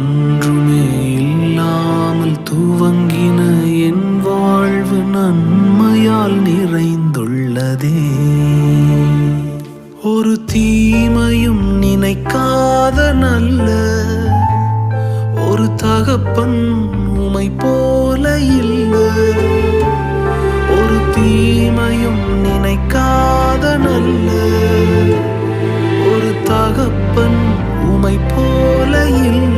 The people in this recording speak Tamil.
ஒன்றுமே இல்லாமல் துவங்கின என் வாழ்வு நன்மையால் நிறைந்துள்ளதே. ஒரு தீமையும் நினைக்காத நல்ல ஒரு தகப்பன் உமை போல இல்ல. ஒரு தீமையும் நினைக்காத நல்ல ஒரு தகப்பன் உமை போல இல்ல.